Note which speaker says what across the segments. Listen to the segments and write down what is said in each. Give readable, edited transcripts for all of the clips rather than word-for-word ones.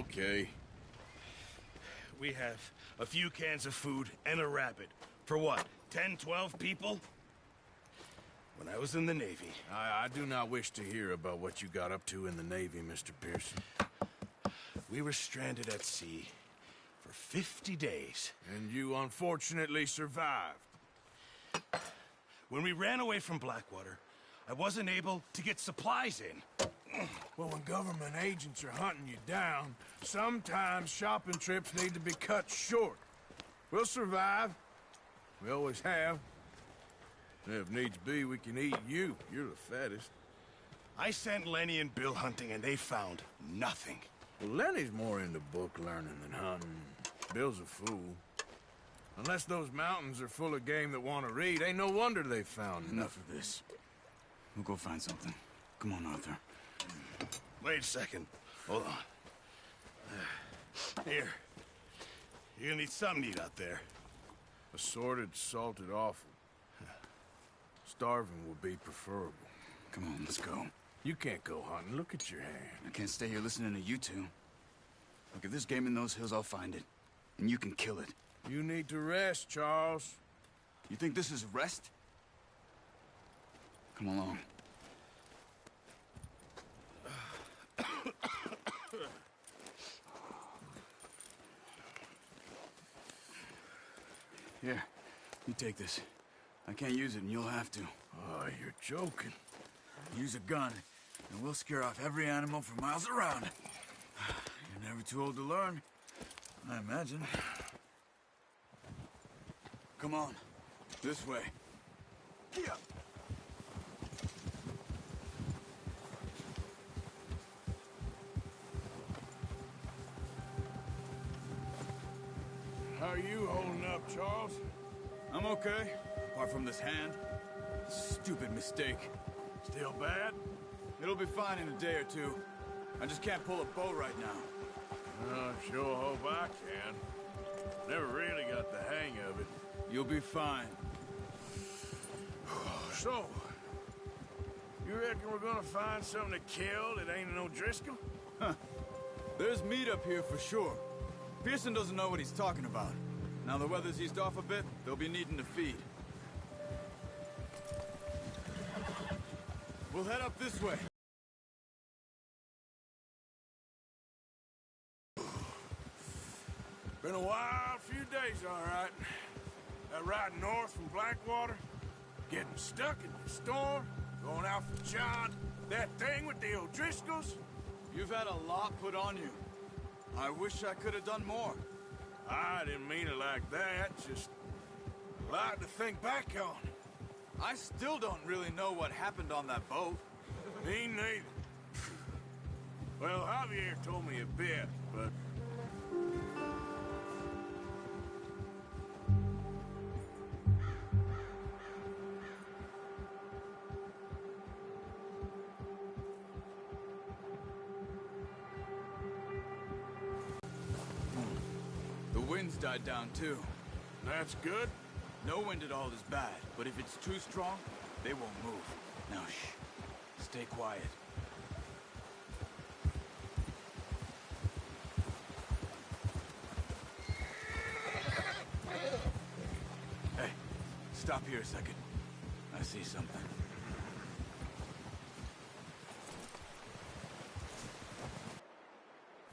Speaker 1: Okay.
Speaker 2: We have a few cans of food and a rabbit. For what, 10, 12 people? When I was in the Navy...
Speaker 1: I do not wish to hear about what you got up to in the Navy, Mr. Pearson.
Speaker 2: We were stranded at sea for 50 days.
Speaker 1: And you unfortunately survived.
Speaker 2: When we ran away from Blackwater, I wasn't able to get supplies in.
Speaker 1: Well, when government agents are hunting you down, sometimes shopping trips need to be cut short. We'll survive. We always have. And if needs be, we can eat you. You're the fattest.
Speaker 2: I sent Lenny and Bill hunting, and they found nothing.
Speaker 1: Well, Lenny's more into book learning than hunting. Bill's a fool. Unless those mountains are full of game that want to read, ain't no wonder they found nothing.
Speaker 3: Enough of this. We'll go find something. Come on, Arthur.
Speaker 2: Wait a second. Hold on. Here. You're gonna need something to eat out there.
Speaker 1: Assorted, salted offal. Starving would be preferable.
Speaker 3: Come on, let's go.
Speaker 1: You can't go hunting. Look at your hand.
Speaker 3: I can't stay here listening to you two. Look, if there's game in those hills, I'll find it. And you can kill it.
Speaker 1: You need to rest, Charles.
Speaker 3: You think this is rest? Come along. Here, you take this. I can't use it, and you'll have to.
Speaker 1: Oh, you're joking.
Speaker 3: Use a gun, and we'll scare off every animal for miles around. You're never too old to learn, I imagine. Come on, this way. Yeah.
Speaker 1: How are you holding up, Charles?
Speaker 3: I'm okay, apart from this hand. Stupid mistake.
Speaker 1: Still bad?
Speaker 3: It'll be fine in a day or two. I just can't pull a bow right now.
Speaker 1: I sure hope I can. Never really got the hang of it.
Speaker 3: You'll be fine.
Speaker 1: So, you reckon we're gonna find something to kill that ain't an O'Driscoll?
Speaker 3: There's meat up here for sure. Pearson doesn't know what he's talking about. Now the weather's eased off a bit, they'll be needing to feed. We'll head up this way.
Speaker 1: Been a wild few days, all right. That ride north from Blackwater, getting stuck in the storm, going out for John, that thing with the O'Driscolls.
Speaker 3: You've had a lot put on you. I wish I could have done more.
Speaker 1: I didn't mean it like that, just a lot to think back on.
Speaker 3: I still don't really know what happened on that boat.
Speaker 1: Me neither. Well, Javier told me a bit, but...
Speaker 3: The wind's died down too.
Speaker 1: That's good.
Speaker 3: No wind at all is bad, but if it's too strong, they won't move. Now shh. Stay quiet. Hey, stop here a second. I see something.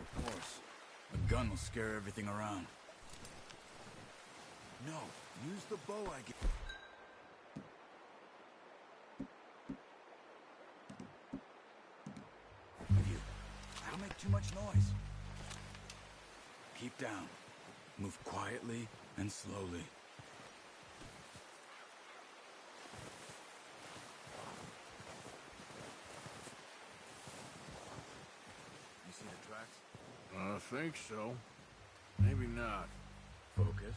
Speaker 3: Of course. A gun will scare everything around. No, use the bow I get. You. That'll make too much noise. Keep down. Move quietly and slowly. You see the tracks?
Speaker 1: I think so. Maybe not.
Speaker 3: Focus.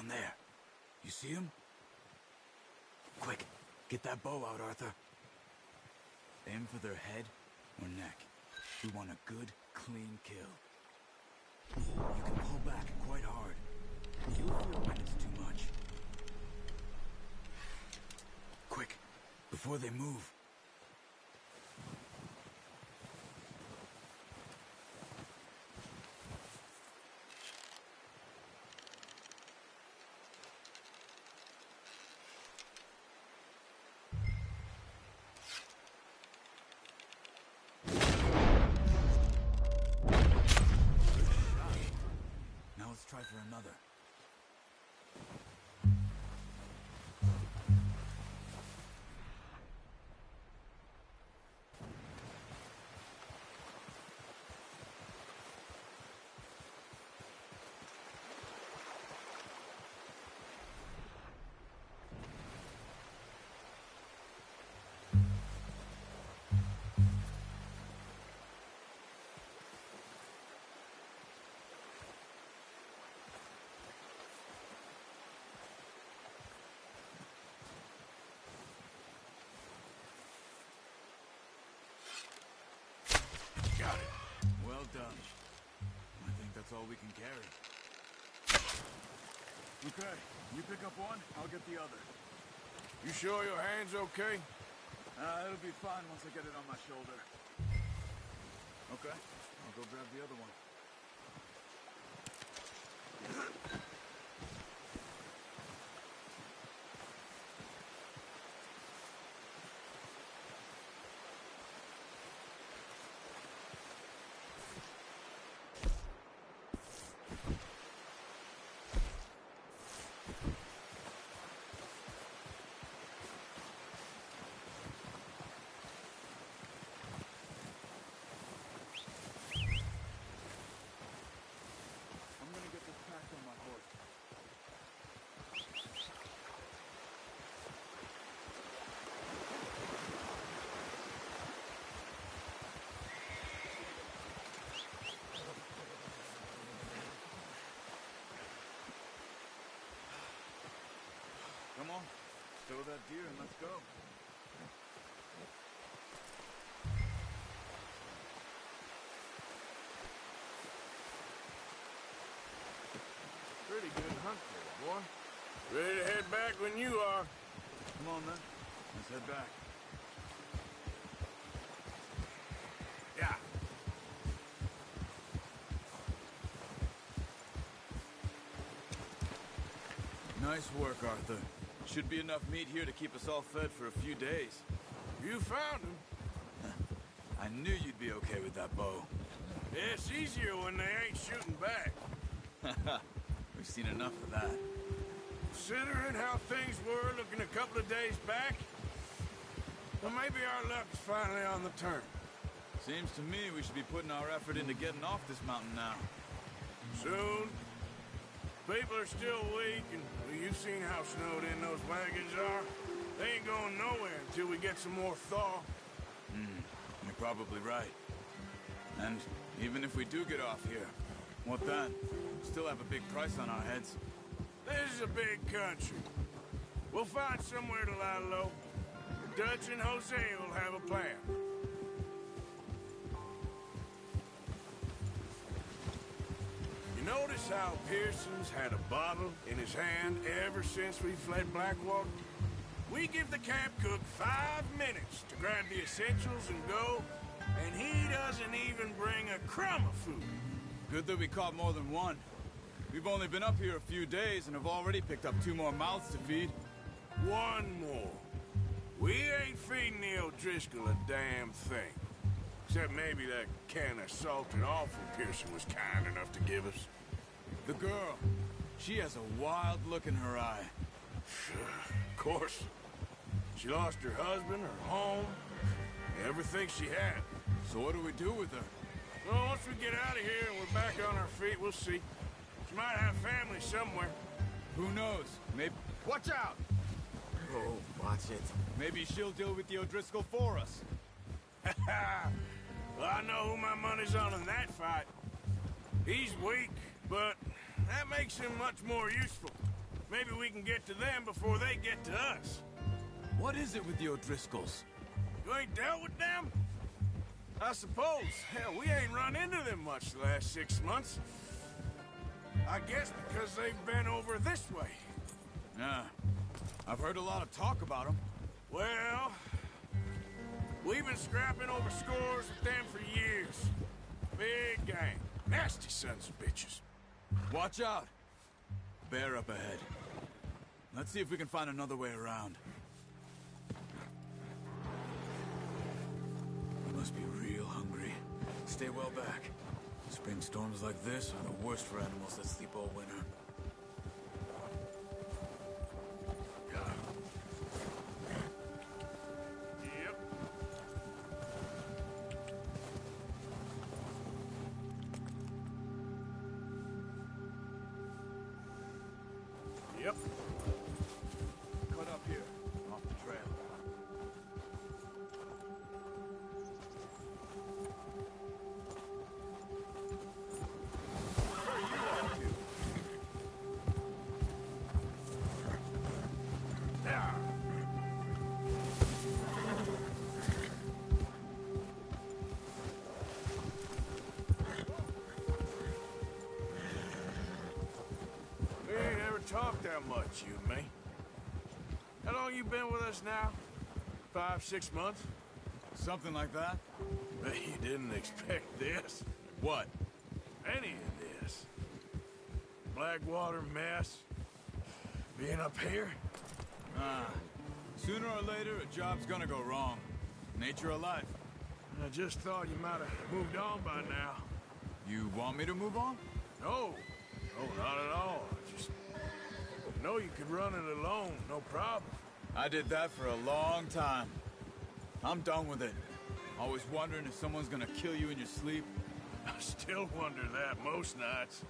Speaker 3: down there. You see him? Quick, get that bow out, Arthur. Aim for their head or neck. We want a good, clean kill. You can pull back quite hard. You'll feel when it's too much. Quick, before they move. Try for another.
Speaker 1: Got it.
Speaker 3: Well done. I think that's all we can carry. Okay, you pick up one, I'll get the other.
Speaker 1: You sure your hand's okay?
Speaker 3: It'll be fine once I get it on my shoulder. Okay, I'll go grab the other one. Come on, stow that deer and let's go.
Speaker 1: Pretty good hunt there, boy. Ready to head back when you are.
Speaker 3: Come on, then. Let's head back.
Speaker 1: Yeah.
Speaker 3: Nice work, Arthur. Should be enough meat here to keep us all fed for a few days.
Speaker 1: You found him.
Speaker 3: I knew you'd be okay with that bow.
Speaker 1: Yeah, it's easier when they ain't shooting back.
Speaker 3: We've seen enough of that.
Speaker 1: Considering how things were looking a couple of days back, well, maybe our luck's finally on the turn.
Speaker 3: Seems to me we should be putting our effort into getting off this mountain now.
Speaker 1: Soon. People are still weak, and well, you've seen how snowed in those wagons are. They ain't going nowhere until we get some more thaw.
Speaker 3: You're probably right. And even if we do get off here, what then? Still have a big price on our heads.
Speaker 1: This is a big country. We'll find somewhere to lie low. Dutch and Jose will have a plan. You notice how Pearson's had a bottle in his hand ever since we fled Blackwater? We give the camp cook 5 minutes to grab the essentials and go, and he doesn't even bring a crumb of food.
Speaker 3: Good that we caught more than one. We've only been up here a few days and have already picked up 2 more mouths to feed.
Speaker 1: One more. We ain't feeding the O'Driscoll a damn thing. Except maybe that can of salted offal Pearson was kind enough to give us.
Speaker 3: The girl. She has a wild look in her eye.
Speaker 1: Of course. She lost her husband, her home, everything she had.
Speaker 3: So what do we do with her?
Speaker 1: Well, once we get out of here and we're back on our feet, we'll see. She might have family somewhere.
Speaker 3: Who knows? Maybe...
Speaker 2: Watch out!
Speaker 3: Oh, watch it. Maybe she'll deal with the O'Driscoll for us.
Speaker 1: Well, I know who my money's on in that fight. He's weak, but that makes him much more useful. Maybe we can get to them before they get to us.
Speaker 3: What is it with the O'Driscolls?
Speaker 1: You ain't dealt with them? I suppose. Hell, we ain't run into them much the last 6 months. I guess because they've been over this way.
Speaker 3: Yeah. I've heard a lot of talk about them.
Speaker 1: Well, we've been scrapping over scores with them for years. Big gang. Nasty sons of bitches.
Speaker 3: Watch out. Bear up ahead. Let's see if we can find another way around. You must be real hungry. Stay well back. Spring storms like this are the worst for animals that sleep all winter.
Speaker 1: Yep. Yep.
Speaker 3: Cut up here, off the trail. Where are you off to?
Speaker 1: Yeah. We ain't ever talked that much, you and me. How long you been with us now? 5, 6 months?
Speaker 3: Something like that?
Speaker 1: Bet you didn't expect this.
Speaker 3: What?
Speaker 1: Any of this. Blackwater mess. Being up here?
Speaker 3: Sooner or later, a job's gonna go wrong. Nature of life.
Speaker 1: I just thought you might have moved on by now.
Speaker 3: You want me to move on?
Speaker 1: No. No, not at all. I just know you could run it alone, no problem.
Speaker 3: I did that for a long time. I'm done with it. Always wondering if someone's gonna kill you in your sleep.
Speaker 1: I still wonder that most nights.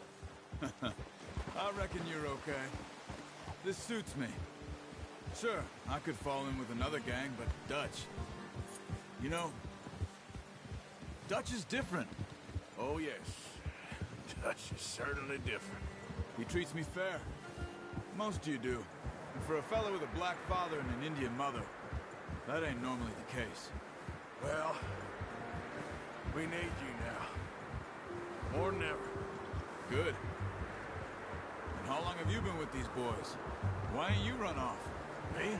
Speaker 3: I reckon you're okay. This suits me. Sure, I could fall in with another gang, but Dutch... You know, Dutch is different.
Speaker 1: Oh, yes. Dutch is certainly different.
Speaker 3: He treats me fair. Most you do. And for a fella with a black father and an Indian mother, that ain't normally the case.
Speaker 1: Well, we need you now. More than ever.
Speaker 3: Good. And how long have you been with these boys? Why ain't you run off?
Speaker 1: Me?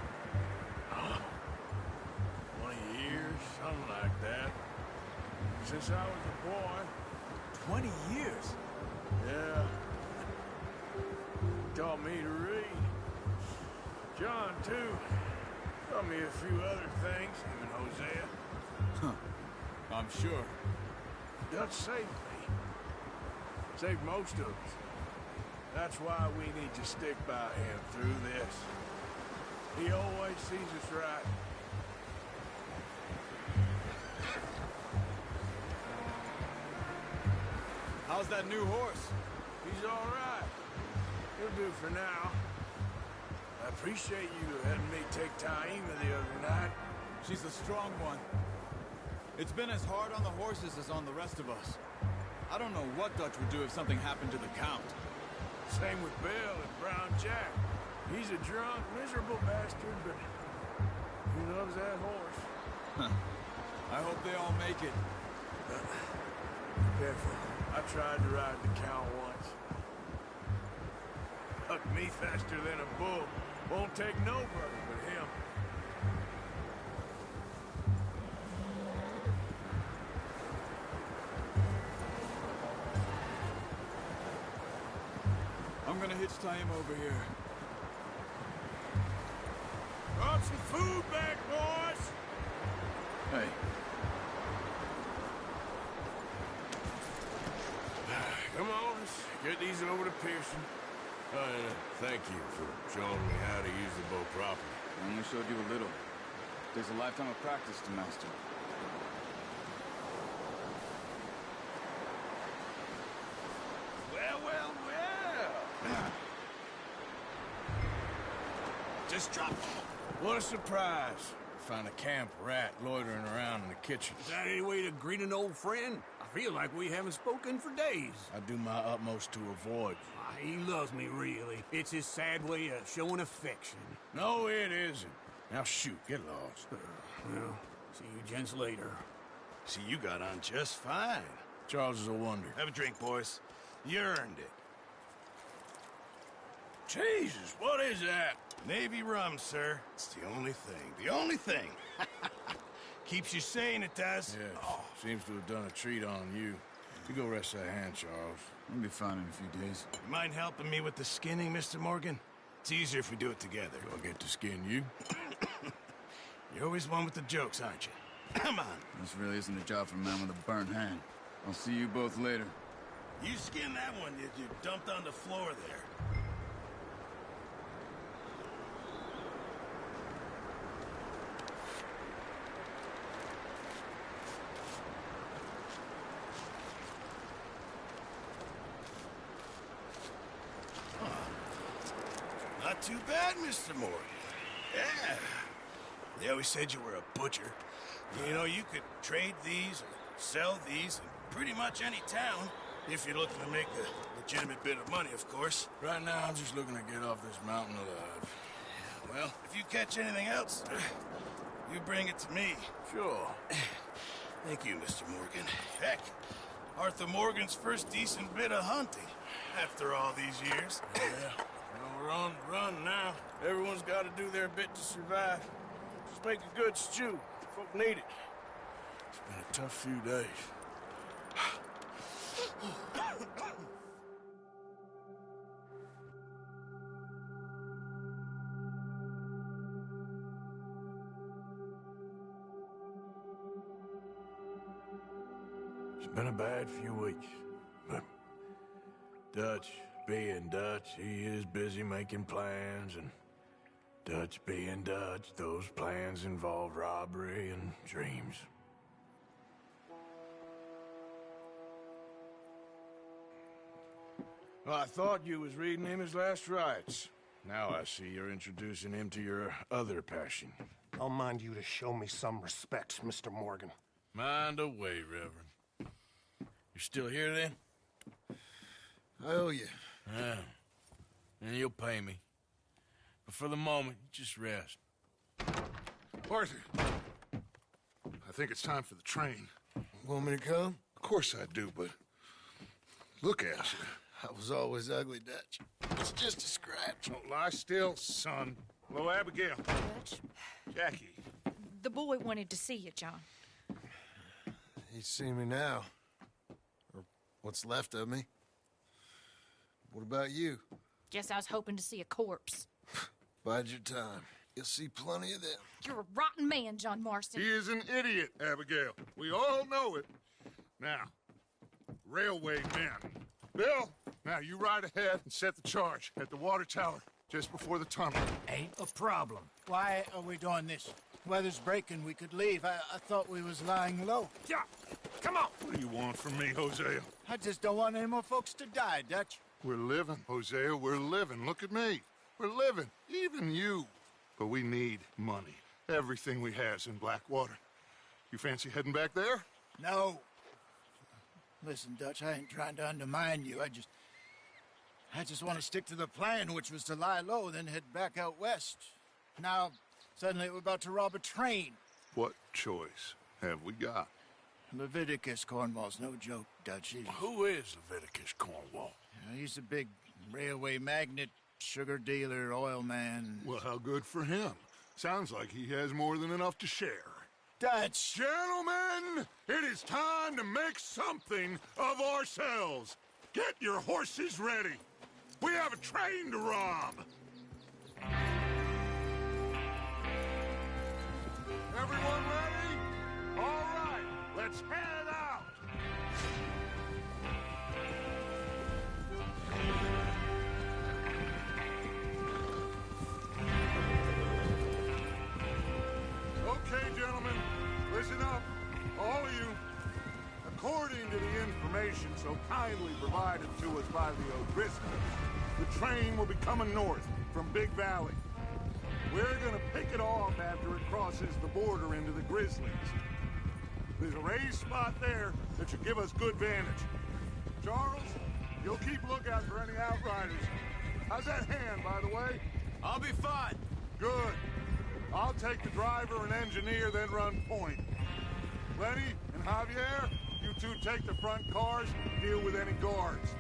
Speaker 1: 20 years, something like that. Since I was a boy.
Speaker 3: 20 years?
Speaker 1: Yeah. Taught me to read. John, too. Taught me a few other things, him and Hosea.
Speaker 3: Huh. I'm sure.
Speaker 1: Dutch saved me. Saved most of us. That's why we need to stick by him through this. He always sees us right.
Speaker 3: How's that new horse?
Speaker 1: He's all right. He'll do for now. I appreciate you letting me take Taima the other night.
Speaker 3: She's a strong one. It's been as hard on the horses as on the rest of us. I don't know what Dutch would do if something happened to the Count.
Speaker 1: Same with Bill and Brown Jack. He's a drunk, miserable bastard, but he loves that horse.
Speaker 3: I hope they all make it.
Speaker 1: Careful. I tried to ride the Count once. Hucked me faster than a bull. Won't take no brother but him.
Speaker 3: I'm gonna hitch Taima over here.
Speaker 1: Brought some food back, boys!
Speaker 3: Hey.
Speaker 1: Come on, let's get these over to Pearson. Thank you for showing me how to use the bow properly.
Speaker 4: I only showed you a little. There's a lifetime of practice to master.
Speaker 1: Well, well, well.
Speaker 2: Just drop.
Speaker 1: What a surprise. Find a camp rat loitering around in the kitchen.
Speaker 5: Is that any way to greet an old friend? I feel like we haven't spoken for days.
Speaker 1: I do my utmost to avoid you.
Speaker 5: He loves me, really. It's his sad way of showing affection.
Speaker 1: No, it isn't. Now shoot, get lost.
Speaker 5: Well, see you gents later.
Speaker 2: See, you got on just fine.
Speaker 1: Charles is a wonder.
Speaker 2: Have a drink, boys. You earned it.
Speaker 1: Jesus, what is that?
Speaker 2: Navy rum, sir. It's the only thing. The only thing. Keeps you sane, it does.
Speaker 1: Yes, seems to have done a treat on you. You go rest that hand, Charles.
Speaker 4: We'll be fine in a few days.
Speaker 2: You mind helping me with the skinning, Mr. Morgan? It's easier if we do it together.
Speaker 1: Do I get to skin you?
Speaker 2: You're always one with the jokes, aren't you? Come on.
Speaker 4: This really isn't a job for a man with a burnt hand. I'll see you both later.
Speaker 2: You skinned that one that you dumped on the floor there. Not too bad, Mr. Morgan. Yeah. They always said you were a butcher. You know, you could trade these or sell these in pretty much any town, if you're looking to make a legitimate bit of money, of course.
Speaker 1: Right now, I'm just looking to get off this mountain alive.
Speaker 2: Well, if you catch anything else, you bring it to me.
Speaker 1: Sure.
Speaker 2: Thank you, Mr. Morgan. Heck, Arthur Morgan's first decent bit of hunting after all these years.
Speaker 1: Yeah. Well, we're on the run now. Everyone's got to do their bit to survive. Just make a good stew. Folk need it. It's been a tough few days. It's been a bad few weeks, but Dutch being Dutch, he is busy making plans, and Dutch being Dutch, those plans involve robbery and dreams. Well, I thought you was reading him his last rites. Now I see you're introducing him to your other passion.
Speaker 6: I'll mind you to show me some respect, Mr. Morgan.
Speaker 1: Mind away, Reverend. You're still here, then?
Speaker 6: I owe you.
Speaker 1: Yeah. And you'll pay me. But for the moment, just rest.
Speaker 7: Arthur, I think it's time for the train.
Speaker 6: Want me to come?
Speaker 7: Of course I do, but look at you.
Speaker 6: I was always ugly, Dutch. It's just a scratch.
Speaker 7: Don't lie still, son. Hello, Abigail.
Speaker 8: Dutch,
Speaker 7: Jackie.
Speaker 8: the boy wanted to see you, John.
Speaker 6: He's seen me now. Or what's left of me. What about you?
Speaker 8: Guess I was hoping to see a corpse.
Speaker 6: Bide your time. You'll see plenty of them.
Speaker 8: You're a rotten man, John Marston.
Speaker 7: He is an idiot, Abigail. We all know it. Now, railway men. Bill, now you ride ahead and set the charge at the water tower just before the tunnel.
Speaker 9: Ain't a problem. Why are we doing this? Weather's breaking. We could leave. I thought we was lying low.
Speaker 7: Yeah, come on. What do you want from me, Hosea?
Speaker 9: I just don't want any more folks to die, Dutch.
Speaker 7: We're living, Hosea. We're living. Look at me. We're living. Even you. But we need money. Everything we has in Blackwater. You fancy heading back there?
Speaker 9: No. Listen, Dutch, I ain't trying to undermine you. I just want to stick to the plan, which was to lie low, then head back out west. Now, suddenly we're about to rob a train.
Speaker 7: What choice have we got?
Speaker 9: Leviticus Cornwall's no joke, Dutch.
Speaker 1: Who is Leviticus Cornwall?
Speaker 9: He's a big railway magnate, sugar dealer, oil man.
Speaker 7: Well, how good for him. Sounds like he has more than enough to share.
Speaker 9: Dutch!
Speaker 7: Gentlemen, it is time to make something of ourselves. Get your horses ready. We have a train to rob. Everyone ready? All right, let's head out. Okay, gentlemen, listen up, all of you. According to the information so kindly provided to us by the O'Driscolls, the train will be coming north from Big Valley. We're gonna pick it off after it crosses the border into the Grizzlies. There's a raised spot there that should give us good vantage. Charles, you'll keep lookout for any outriders. How's that hand, by the way?
Speaker 3: I'll be fine.
Speaker 7: Good. I'll take the driver and engineer, then run point. Lenny and Javier, you two take the front cars, deal with any guards.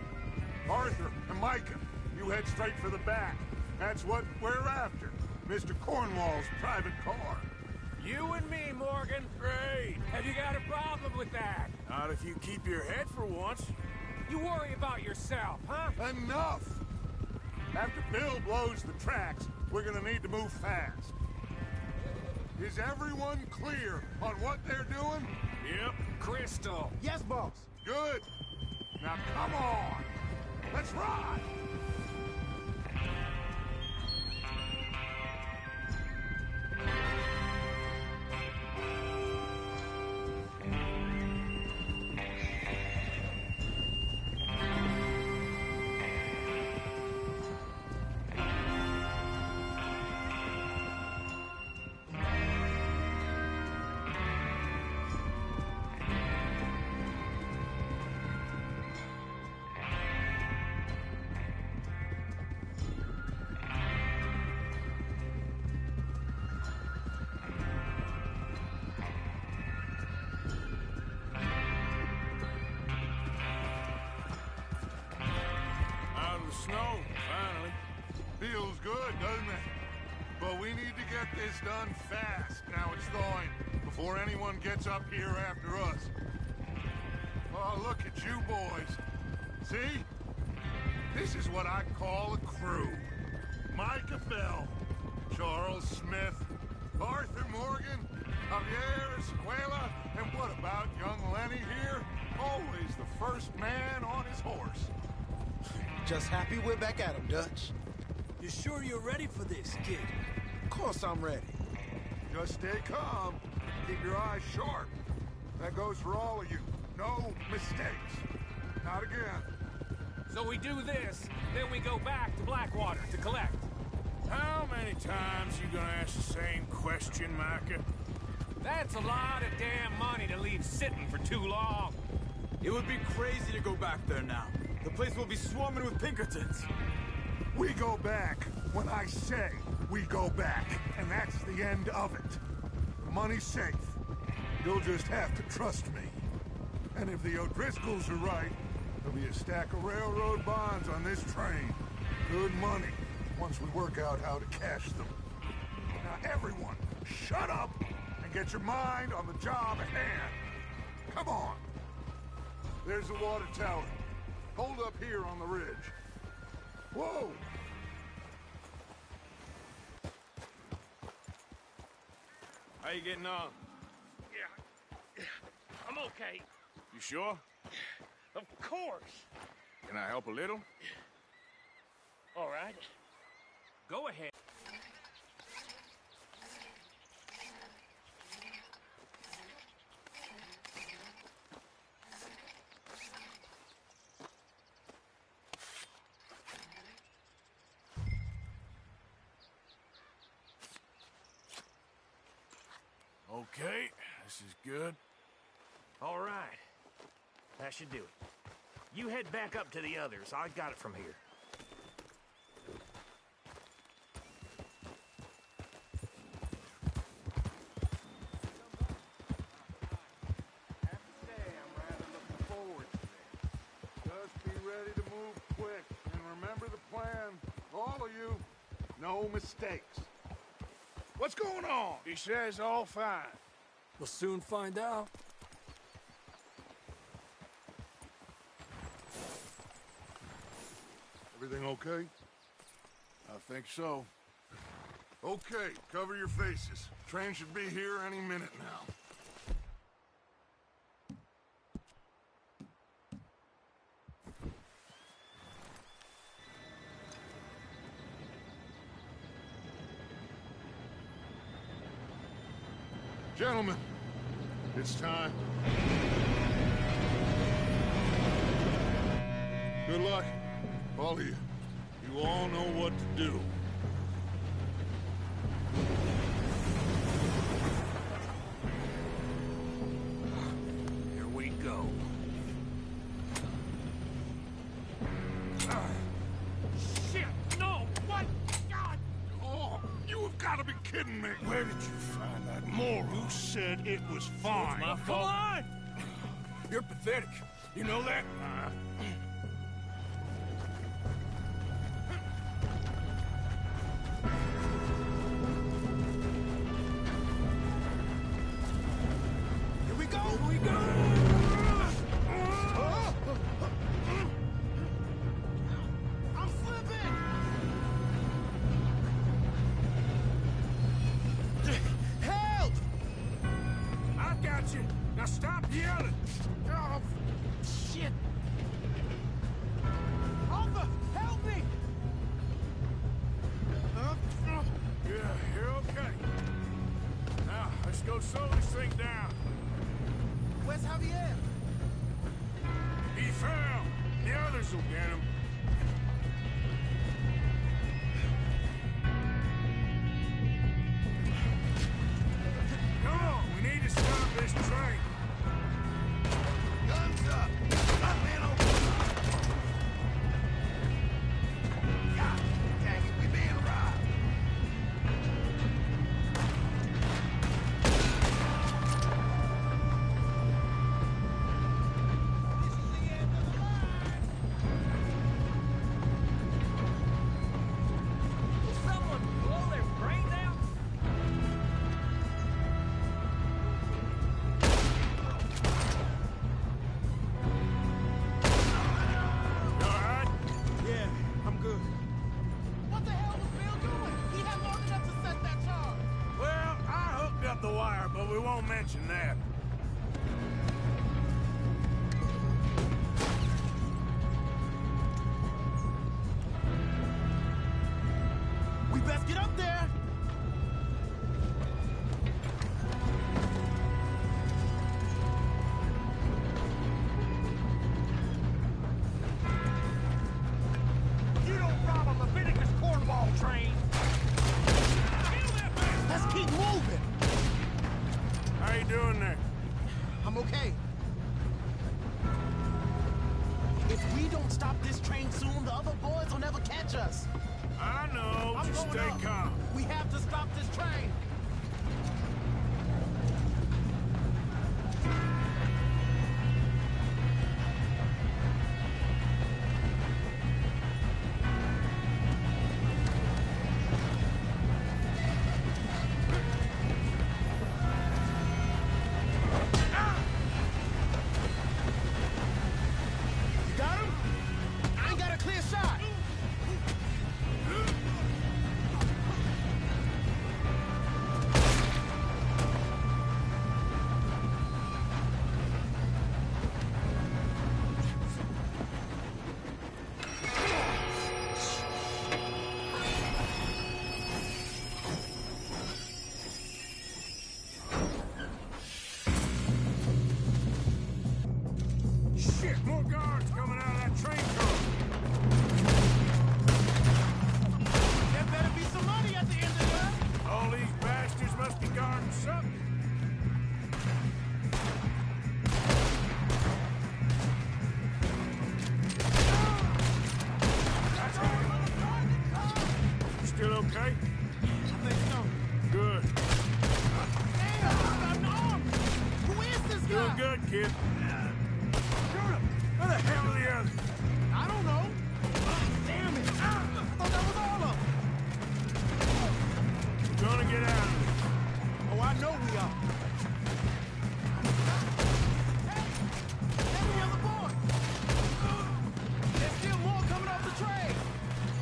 Speaker 7: Arthur and Micah, you head straight for the back. That's what we're after. Mr. Cornwall's private car.
Speaker 5: You and me, Morgan.
Speaker 1: Great.
Speaker 5: Have you got a problem with that?
Speaker 1: Not if you keep your head for once.
Speaker 5: You worry about yourself, huh?
Speaker 7: Enough! After Bill blows the tracks, we're gonna need to move fast. Is everyone clear on what they're doing?
Speaker 1: Yep.
Speaker 5: Crystal.
Speaker 9: Yes, boss.
Speaker 7: Good. Now come on. Let's ride.
Speaker 1: Snow, finally.
Speaker 7: Feels good, doesn't it? But we need to get this done fast. Now it's thawing, before anyone gets up here after us. Oh, look at you boys. See? This is what I call a crew. Micah Bell, Charles Smith, Arthur Morgan, Javier Escuela, and what about young Lenny here? Always the first man on his horse.
Speaker 9: Just happy we're back at him, Dutch.
Speaker 3: You sure you're ready for this, kid?
Speaker 9: Of course I'm ready.
Speaker 7: Just stay calm. Keep your eyes sharp. That goes for all of you. No mistakes. Not again.
Speaker 5: So we do this, then we go back to Blackwater to collect.
Speaker 1: How many times you gonna ask the same question, Micah?
Speaker 5: That's a lot of damn money to leave sitting for too long.
Speaker 3: It would be crazy to go back there now. The place will be swarming with Pinkertons.
Speaker 7: We go back when I say we go back, and that's the end of it. The money's safe. You'll just have to trust me. And if the O'Driscolls are right, there'll be a stack of railroad bonds on this train. Good money, once we work out how to cash them. Now everyone, shut up and get your mind on the job at hand. Come on. There's the water tower. Hold up here on the ridge. Whoa!
Speaker 1: How you getting on?
Speaker 5: Yeah, I'm okay.
Speaker 1: You sure?
Speaker 5: Of course.
Speaker 1: Can I help a little?
Speaker 5: All right. Go ahead.
Speaker 1: Okay, this is good.
Speaker 10: All right. That should do it. You head back up to the others. I got it from here.
Speaker 7: Just be ready to move quick. And remember the plan. All of you, no mistakes. What's going on?
Speaker 1: He says all fine.
Speaker 5: We'll soon find out.
Speaker 7: Everything okay?
Speaker 1: I think so.
Speaker 7: Okay, cover your faces. Train should be here any minute now. Gentlemen, it's time. Good luck, all of you. You all know what to do. kidding me?
Speaker 1: Where did you find that moron?
Speaker 7: You said it was fine.
Speaker 1: My fault. Come on! You're pathetic. You know that?
Speaker 2: Here we go! Here we go! I'm slipping! Help!
Speaker 1: I got you. Now stop yelling.
Speaker 2: Oh, shit! Arthur, help me!
Speaker 1: Yeah, you're okay. Now, let's go slow this thing down.
Speaker 2: Where's Javier?
Speaker 1: He fell. The others will get him. Come on, we need to stop this train.
Speaker 2: Guns up! Got man over! God dang it, we being robbed! This is the end of the line!
Speaker 5: Will someone blow their brains out?
Speaker 1: You all right?
Speaker 2: Yeah, I'm good. What the hell was Bill doing? He had long enough to set that charge.
Speaker 1: Well, I hooked up the wire, but we won't mention that.
Speaker 2: We best get up there.
Speaker 5: You don't rob a Leviticus cornball train!
Speaker 2: Let's keep moving.
Speaker 1: How you doing there?
Speaker 2: I'm okay. If we don't stop this train soon, the other boys will never catch us.
Speaker 1: I know.
Speaker 2: I'm
Speaker 1: Just
Speaker 2: going
Speaker 1: stay
Speaker 2: up.
Speaker 1: calm.
Speaker 2: We have to stop this train. You got him? I ain't got a clear shot.
Speaker 1: Shit, more guards coming out of that train car.
Speaker 2: There better be some money at the end of this.
Speaker 1: All these bastards must be guarding something. You still okay?
Speaker 2: I think so.
Speaker 1: Good.
Speaker 2: Damn, I got an arm. Who is this guy?
Speaker 1: Doing good, kid. Shoot him. Where the hell are the others?
Speaker 2: I don't know. Damn it. I thought that was all of them.
Speaker 1: We're gonna get out of here.
Speaker 2: Oh, I know we are. Hey, there's the other boy. There's still more coming off the train.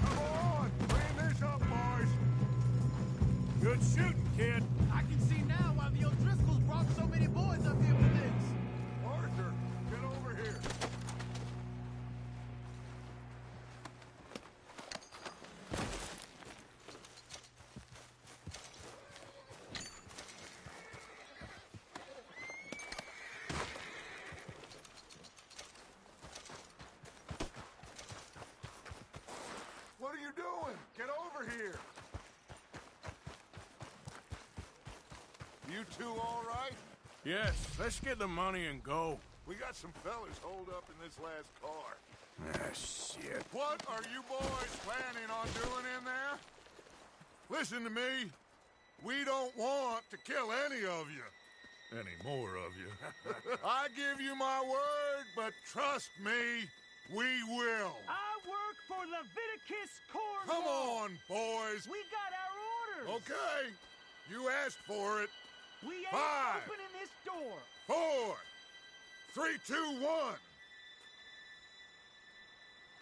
Speaker 7: Come on, clean this up, boys.
Speaker 1: Good shooting, kid.
Speaker 2: I can see now why the O'Driscolls brought so many boys up here for this.
Speaker 7: Arthur, get over here. What are you doing? Get over here. You two all right?
Speaker 1: Yes, let's get the money and go.
Speaker 7: We got some fellas holed up in this last car.
Speaker 1: Ah, shit.
Speaker 7: What are you boys planning on doing in there? Listen to me. We don't want to kill any of you. Any more of you. I give you my word, but trust me, we will.
Speaker 11: I work for Leviticus Cornwall.
Speaker 7: Come on, boys.
Speaker 11: We got our orders.
Speaker 7: Okay. You asked for it.
Speaker 11: We ain't
Speaker 7: 5,
Speaker 11: opening this door.
Speaker 7: 4, 3, 2, 1.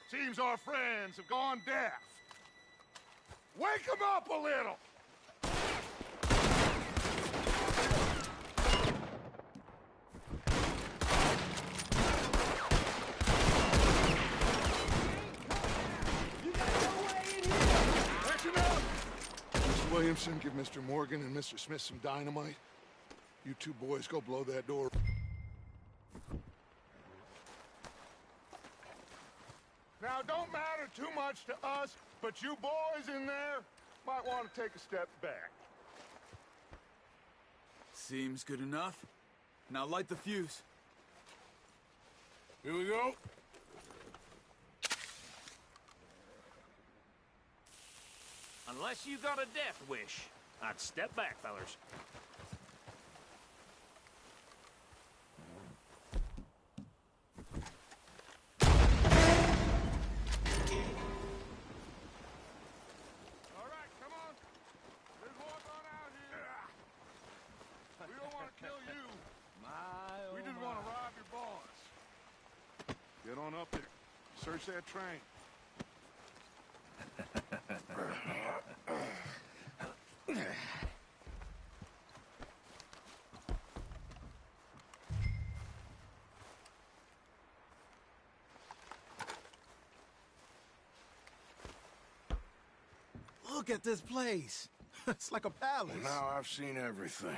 Speaker 7: Seems our friends have gone deaf. Wake them up a little. Mr. Williamson, give Mr. Morgan and Mr. Smith some dynamite. You two boys go blow that door. Now, don't matter too much to us, but you boys in there might want to take a step back.
Speaker 3: Seems good enough. Now light the fuse.
Speaker 1: Here we go.
Speaker 10: Unless you got a death wish, I'd step back, fellers.
Speaker 7: All right, come on. Let's walk on out here. We don't want to kill you. We just want to rob your boss. Get on up there. Search that train.
Speaker 9: Look at this place. It's like a palace.
Speaker 1: Well, now I've seen everything.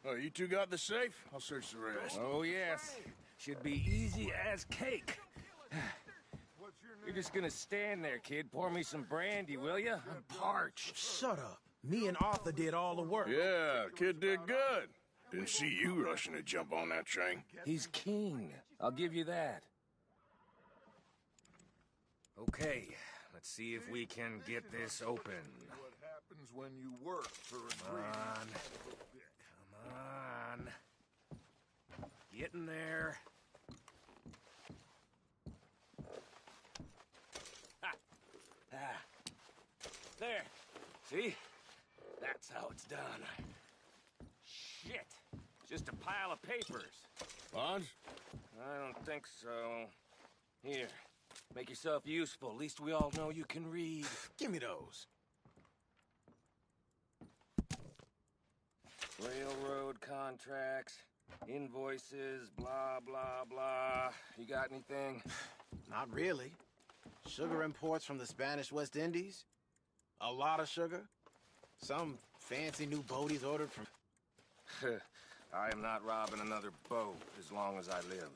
Speaker 1: Oh, you two got the safe? I'll search the rest.
Speaker 5: Oh, yes. Should be easy as cake. You're just gonna stand there, kid. Pour me some brandy, will you? I'm parched.
Speaker 9: Shut up. Me and Arthur did all the work.
Speaker 1: Yeah, kid did good. Didn't see you rushing to jump on that train.
Speaker 5: He's king. I'll give you that. Okay, let's see if we can get this open.
Speaker 7: What happens when you work for a
Speaker 5: Come on. Come on. Get in there. Ha. Ah. There. See? That's how it's done. Shit. Just a pile of papers.
Speaker 1: Bonds?
Speaker 5: I don't think so. Here. Make yourself useful. At least we all know you can read.
Speaker 9: Give me those.
Speaker 5: Railroad contracts, invoices, blah, blah, blah. You got anything?
Speaker 12: Not really. Sugar imports from the Spanish West Indies. A lot of sugar. Some fancy new boat he's ordered from...
Speaker 5: I am not robbing another boat as long as I live.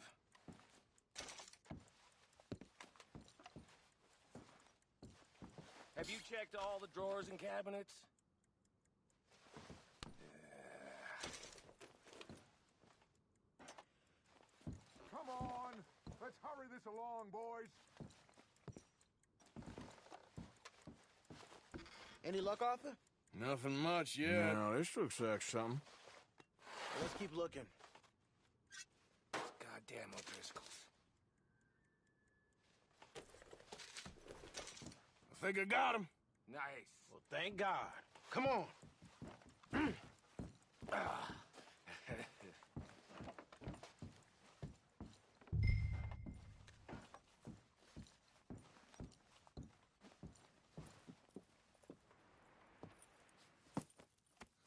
Speaker 5: Have you checked all the drawers and cabinets?
Speaker 7: Come on. Let's hurry this along, boys.
Speaker 12: Any luck, Arthur?
Speaker 1: Nothing much yet.
Speaker 6: No, this looks like something.
Speaker 12: Let's keep looking.
Speaker 5: Goddamn O'Driscolls.
Speaker 1: I think I got him.
Speaker 5: Nice.
Speaker 12: Well, thank God. Come on.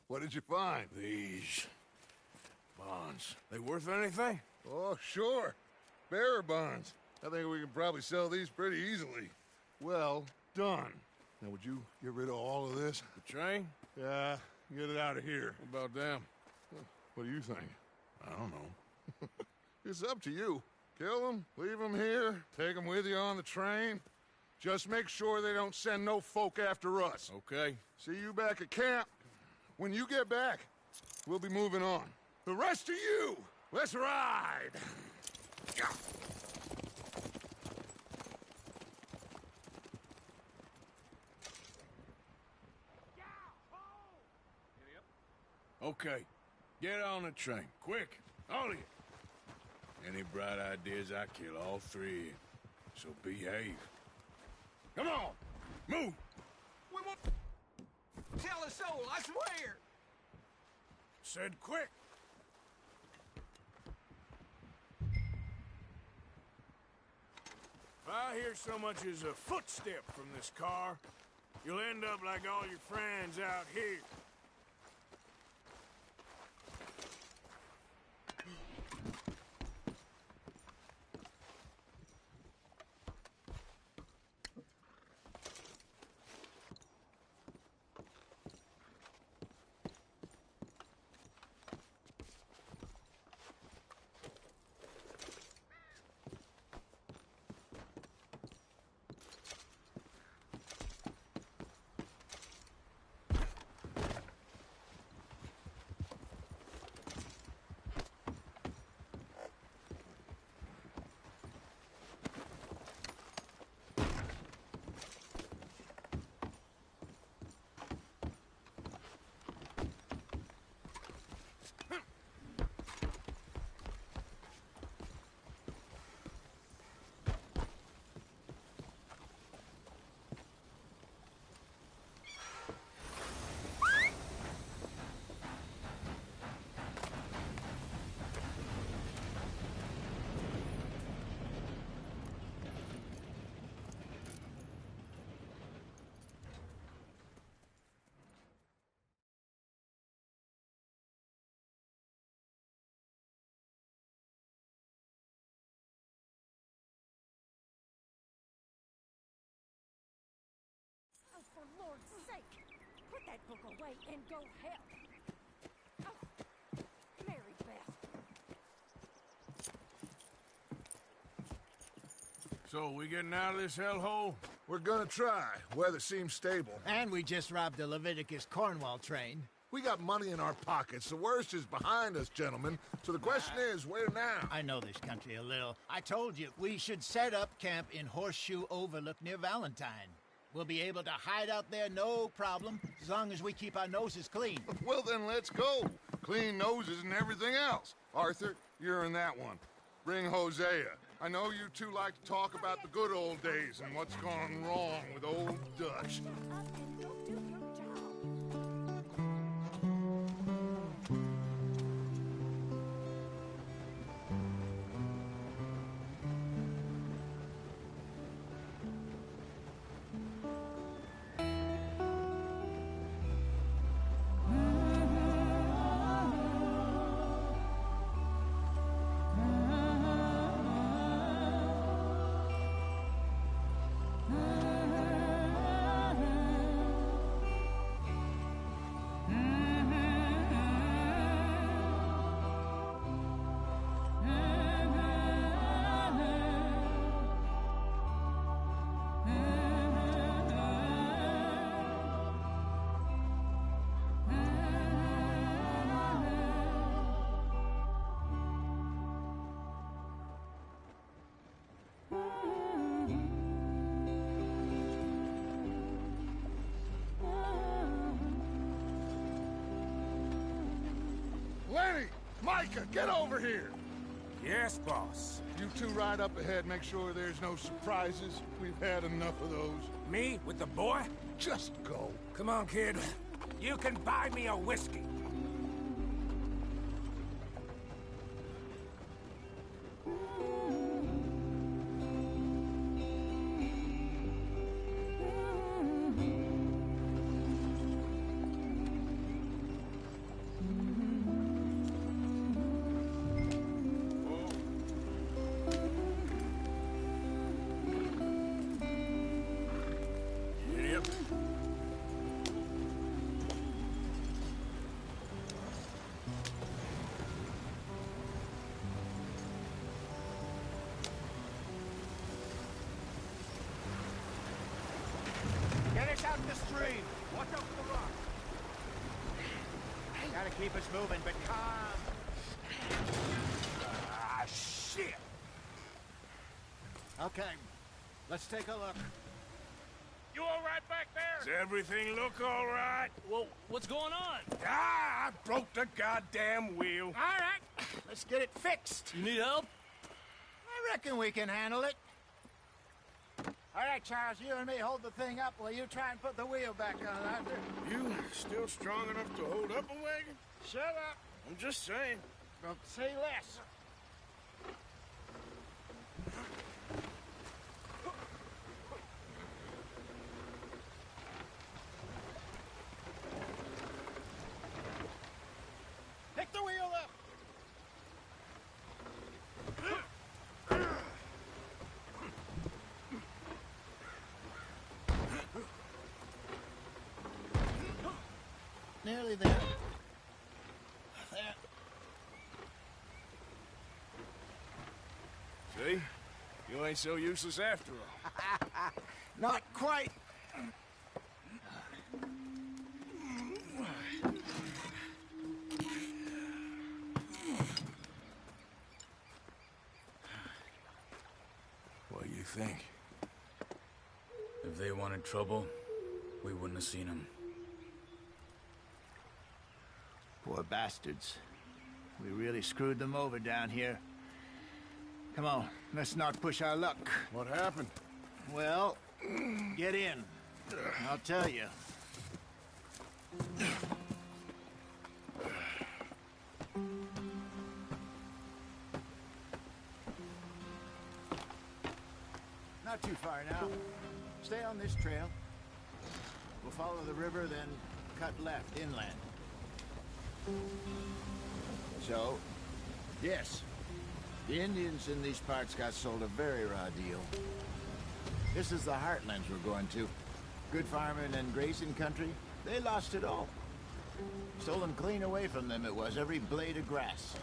Speaker 7: What did you find?
Speaker 1: These bonds. They worth anything?
Speaker 7: Oh, sure. Bearer bonds. I think we can probably sell these pretty easily. Well done. Now, would you get rid of all of this?
Speaker 1: The train?
Speaker 7: Yeah, get it out of here.
Speaker 1: What about them?
Speaker 7: What do you think?
Speaker 1: I don't know.
Speaker 7: It's up to you. Kill them, leave them here, take them with you on the train. Just make sure they don't send no folk after us.
Speaker 1: Okay.
Speaker 7: See you back at camp. When you get back, we'll be moving on. The rest of you, let's ride!
Speaker 1: Okay, get on the train, quick, all of you. Any bright ideas, I kill all three of you. So behave. Come on, move!
Speaker 11: We won't tell a soul, I swear!
Speaker 1: Said quick! If I hear so much as a footstep from this car, you'll end up like all your friends out here.
Speaker 13: For Lord's sake, put that book away and go help. Oh, Mary Beth.
Speaker 1: So, we getting out of this hellhole?
Speaker 7: We're gonna try. Weather seems stable.
Speaker 9: And we just robbed the Leviticus Cornwall train.
Speaker 7: We got money in our pockets. The worst is behind us, gentlemen. So the question is, where now?
Speaker 9: I know this country a little. I told you, we should set up camp in Horseshoe Overlook near Valentine. We'll be able to hide out there, no problem, as long as we keep our noses clean.
Speaker 7: Well, then let's go. Clean noses and everything else. Arthur, you're in that one. Bring Hosea. I know you two like to talk about the good old days and what's gone wrong with old Dutch. Lenny! Micah, get over here!
Speaker 5: Yes, boss.
Speaker 7: You two ride up ahead, make sure there's no surprises. We've had enough of those.
Speaker 5: Me with the boy?
Speaker 7: Just go.
Speaker 5: Come on, kid. You can buy me a whiskey.
Speaker 9: Out in the stream. Watch out for the rock. Gotta keep us moving, but calm.
Speaker 5: Ah, shit!
Speaker 9: Okay, let's take a look.
Speaker 5: You all right back there?
Speaker 1: Does everything look all right?
Speaker 5: Well, what's going on?
Speaker 1: Ah, I broke the goddamn wheel.
Speaker 9: All right, let's get it fixed.
Speaker 5: You need help?
Speaker 9: I reckon we can handle it. All right, Charles, you and me hold the thing up while you try and put the wheel back on, Arthur.
Speaker 1: You still strong enough to hold up a wagon?
Speaker 9: Shut up.
Speaker 1: I'm just saying.
Speaker 9: Don't say less. Pick the wheel up. Nearly there. There.
Speaker 1: See? You ain't so useless after all.
Speaker 9: Not quite.
Speaker 1: What do you think?
Speaker 3: If they wanted trouble, we wouldn't have seen them.
Speaker 9: Poor bastards. We really screwed them over down here. Come on, let's not push our luck.
Speaker 1: What happened?
Speaker 9: Well, get in. I'll tell you. Not too far now. Stay on this trail. We'll follow the river, then cut left inland. So, yes, the Indians in these parts got sold a very raw deal. This is the heartlands we're going to. Good farming and grazing country, they lost it all. Stolen clean away from them it was, every blade of grass.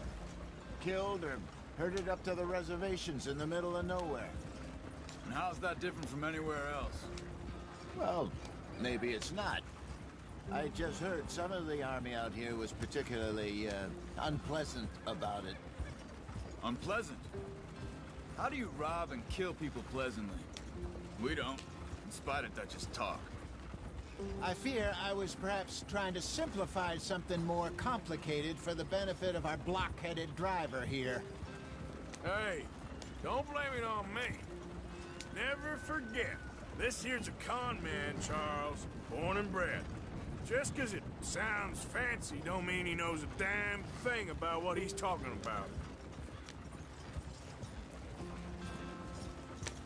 Speaker 9: Killed or herded up to the reservations in the middle of nowhere.
Speaker 3: And how's that different from anywhere else?
Speaker 9: Well, maybe it's not. I just heard some of the army out here was particularly, unpleasant about it.
Speaker 3: Unpleasant? How do you rob and kill people pleasantly? We don't, in spite of Dutch's talk.
Speaker 9: I fear I was perhaps trying to simplify something more complicated for the benefit of our block-headed driver here.
Speaker 1: Hey, don't blame it on me. Never forget, this here's a con man, Charles, born and bred. Just 'cause it sounds fancy don't mean he knows a damn thing about what he's talking about.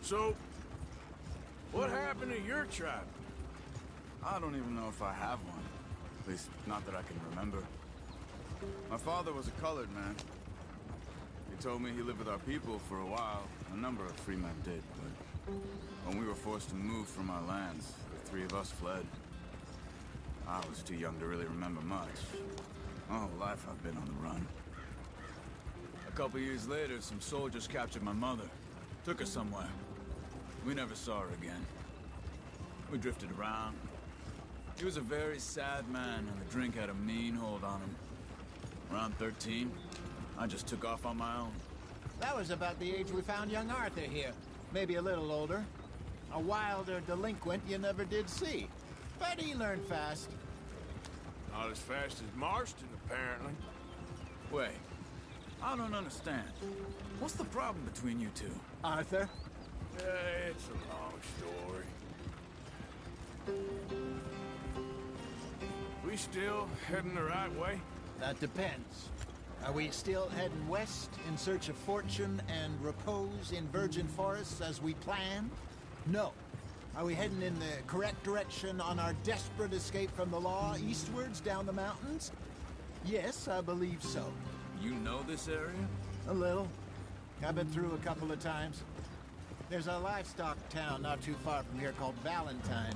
Speaker 1: So, what happened to your tribe?
Speaker 3: I don't even know if I have one. At least, not that I can remember. My father was a colored man. He told me he lived with our people for a while. A number of free men did, but when we were forced to move from our lands, the three of us fled. I was too young to really remember much. My whole life I've been on the run. A couple years later, some soldiers captured my mother. Took her somewhere. We never saw her again. We drifted around. He was a very sad man, and the drink had a mean hold on him. Around 13, I just took off on my own.
Speaker 9: That was about the age we found young Arthur here. Maybe a little older. A wilder delinquent you never did see. But he learned fast.
Speaker 1: Not as fast as Marston, apparently.
Speaker 3: Wait, I don't understand. What's the problem between you two?
Speaker 9: Arthur?
Speaker 1: It's a long story. We still heading the right way?
Speaker 9: That depends. Are we still heading west in search of fortune and repose in virgin forests as we planned? No. Are we heading in the correct direction on our desperate escape from the law eastwards down the mountains? Yes, I believe so.
Speaker 3: You know this area?
Speaker 9: A little. I've been through a couple of times. There's a livestock town not too far from here called Valentine.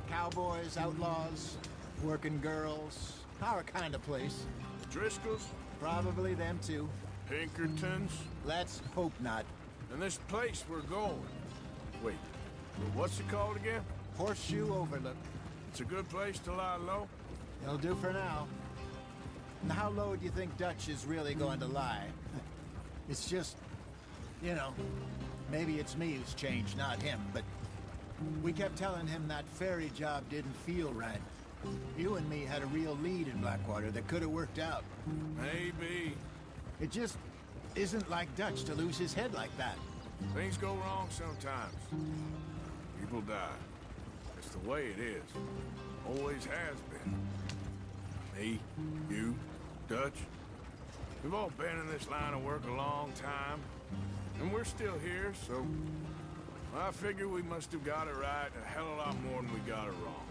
Speaker 9: Cowboys, outlaws, working girls, our kind of place.
Speaker 1: Driscolls?
Speaker 9: Probably them too.
Speaker 1: Pinkertons?
Speaker 9: Let's hope not.
Speaker 1: And this place we're going. Wait, what's it called again?
Speaker 9: Horseshoe Overlook.
Speaker 1: It's a good place to lie low?
Speaker 9: It'll do for now. And how low do you think Dutch is really going to lie? It's just, you know, maybe it's me who's changed, not him, but We kept telling him that ferry job didn't feel right. You and me had a real lead in Blackwater that could have worked out.
Speaker 1: Maybe.
Speaker 9: It just isn't like Dutch to lose his head like that.
Speaker 1: Things go wrong sometimes. People die. It's the way it is. Always has been. Me, you, Dutch. We've all been in this line of work a long time. And we're still here, so... I figure we must have got it right a hell of a lot more than we got it wrong.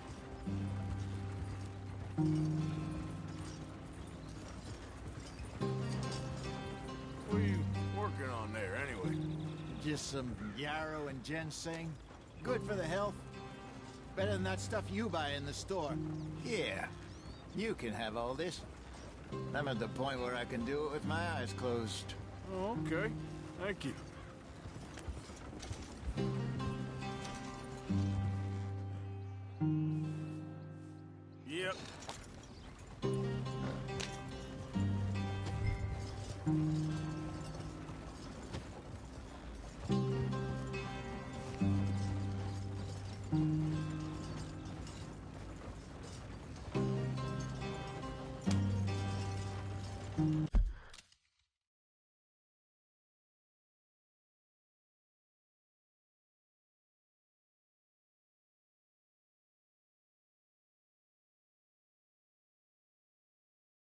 Speaker 1: What are you working on there, anyway?
Speaker 9: Just some yarrow and ginseng. Good for the health. Better than that stuff you buy in the store. Yeah, you can have all this. I'm at the point where I can do it with my eyes closed.
Speaker 1: Oh, okay. Thank you.